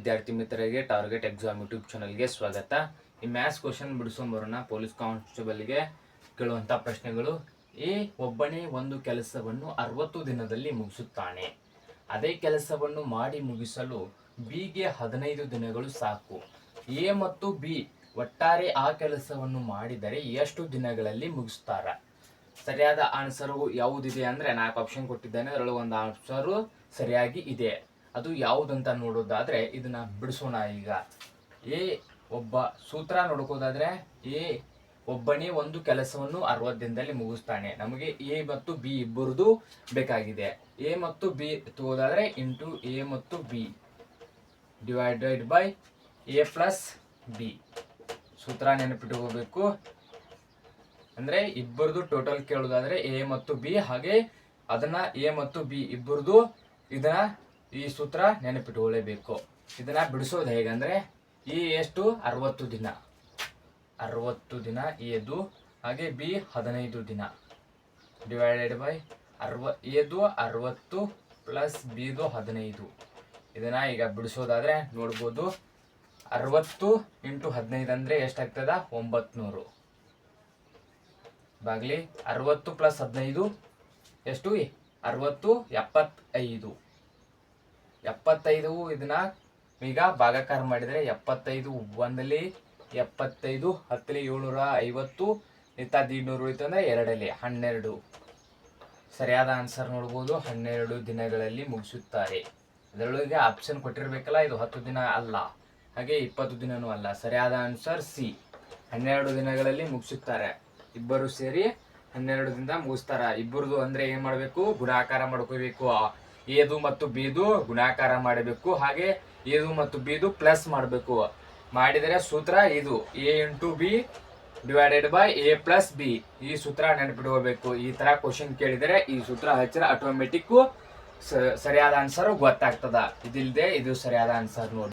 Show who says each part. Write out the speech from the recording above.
Speaker 1: ವಿದ್ಯಾರ್ಥಿ ಮಿತ್ರರಿಗೆ target exam YouTube ಚಾನಲ್ಗೆ ಸ್ವಾಗತ. ಈ ಮ್ಯಾಥ್ಸ್ ಕ್ವಶನ್ ಬಿಡಿಸೋಂಬರೋಣ. ಪೊಲೀಸ್ ಕಾನ್ಸ್ಟೇಬಲ್ಗೆ ಕೇಳುವಂಥ ಪ್ರಶ್ನೆಗಳು. ಎ ಒಬ್ಬನೇ ಒಂದು ಕೆಲಸವನ್ನು 60 ದಿನದಲ್ಲಿ ಮುಗಿಸುತ್ತಾನೆ. ಅದೇ ಕೆಲಸವನ್ನು ಮಾಡಿ ಮುಗಿಸಲು ಬಿಗೆ 15 ದಿನಗಳು ಸಾಕು. ಎ ಮತ್ತು ಬಿ ಒಟ್ಟಾರೆ ಆ ಕೆಲಸವನ್ನು ಮಾಡಿದರೆ ಎಷ್ಟು ದಿನಗಳಲ್ಲಿ ಮುಗಿಸ್ತಾರ? ಸರಿಯಾದ ಆನ್ಸರು ಯಾವುದಿದೆ ಅಂದರೆ 4 ಆಪ್ಷನ್ ಕೊಟ್ಟಿದ್ದೇನೆ. ಅದರೊಳಗೆ ಒಂದು ಆನ್ಸರು ಸರಿಯಾಗಿ ಇದೆ. ಅದು ಯಾವುದಂತ ನೋಡೋದಾದರೆ ಇದನ್ನ ಬಿಡಿಸೋಣ. ಈಗ ಎ ಒಬ್ಬ ಸೂತ್ರ ನೋಡ್ಕೋದಾದ್ರೆ ಎ ಒಬ್ಬನೇ ಒಂದು ಕೆಲಸವನ್ನು 60 ದಿನದಲ್ಲಿ ಮುಗಿಸ್ತಾನೆ. ನಮಗೆ ಎ ಮತ್ತು ಬಿ ಇಬ್ಬರದು ಬೇಕಾಗಿದೆ. ಎ ಮತ್ತು ಬಿ ತಗೋದಾದ್ರೆ ಇಂಟು ಎ ಮತ್ತು B divided by A plus B. ಸೂತ್ರ ನೆನಪಿಟ್ಕೋಬೇಕು. ಅಂದ್ರೆ ಇಬ್ಬರದು ಟೋಟಲ್ ಕೇಳೋದಾದ್ರೆ ಎ ಮತ್ತು ಬಿ, ಹಾಗೆ ಅದನ್ನ ಎ ಮತ್ತು ಬಿ ಇಬ್ಬರದು ಇದನ್ನ ಈ ಸೂತ್ರ ನೆನಪಿಟ್ಕೊಳ್ಳೇಬೇಕು. ಇದನ್ನ ಬಿಡಿಸೋದು ಹೇಗಂದ್ರೆ ಎ ಎಷ್ಟು 60 ದಿನ, 60 ದಿನ ಎದು, ಹಾಗೆ ಬಿ 15 ದಿನ ಡಿವೈಡೆಡ್ ಬೈ ಎದು 60 ಪ್ಲಸ್ ಬಿದು 15. ಇದನ್ನ ಈಗ ಬಿಡಿಸೋದಾದ್ರೆ ನೋಡ್ಬೋದು. 60 ಇಂಟು 15 ಅಂದ್ರೆ ಎಷ್ಟಾಗ್ತದ? 900 ಬಾಗ್ಲಿ 60 ಪ್ಲಸ್ 15 ಎಷ್ಟು? 60 75. ಇದನ್ನ ಈಗ ಭಾಗಾಕಾರ ಮಾಡಿದರೆ 75 ಒಂದಲ್ಲಿ 75, 10 750, 200 ಉಳಿತು ಅಂದ್ರೆ 2 12. ಸರಿಯಾದ ಆನ್ಸರ್ ನೋಡ್ಬೋದು. 12 ದಿನಗಳಲ್ಲಿ ಮುಗಿಸುತ್ತಾರೆ. ಅದರೊಳಗೆ ಆಪ್ಷನ್ ಕೊಟ್ಟಿರ್ಬೇಕಲ್ಲ, ಇದು 10 ದಿನ ಅಲ್ಲ, ಹಾಗೆ 20 ದಿನನೂ ಅಲ್ಲ. ಸರಿಯಾದ ಆನ್ಸರ್ ಸಿ, 12 ದಿನಗಳಲ್ಲಿ ಮುಗಿಸುತ್ತಾರೆ. ಇಬ್ಬರು ಸೇರಿ 12 ದಿನದ ಮುಗಿಸ್ತಾರ. ಇಬ್ಬರದು ಅಂದ್ರೆ ಏನ್ ಮಾಡ್ಬೇಕು? ಗುಣಾಕಾರ ಮಾಡ್ಕೋಬೇಕು. ಎದು ಮತ್ತು ಬಿದು ಗುಣಾಕಾರ ಮಾಡಬೇಕು, ಹಾಗೆ ಎದು ಮತ್ತು ಬಿದು ಪ್ಲಸ್ ಮಾಡಬೇಕು. ಮಾಡಿದರೆ ಸೂತ್ರ ಇದು A into B divided by A plus B. ಈ ಸೂತ್ರ ನೆನಪಿಟ್ಕೋಬೇಕು. ಈ ತರ ಕ್ವಶನ್ ಕೇಳಿದರೆ ಈ ಸೂತ್ರ ಹಚ್ಚಿರ ಆಟೋಮೆಟಿಕ್ ಸರಿಯಾದ ಆನ್ಸರ್ ಗೊತ್ತಾಗ್ತದ. ಇದಿಲ್ಲದೆ ಇದು ಸರಿಯಾದ ಆನ್ಸರ್ ನೋಡಿ.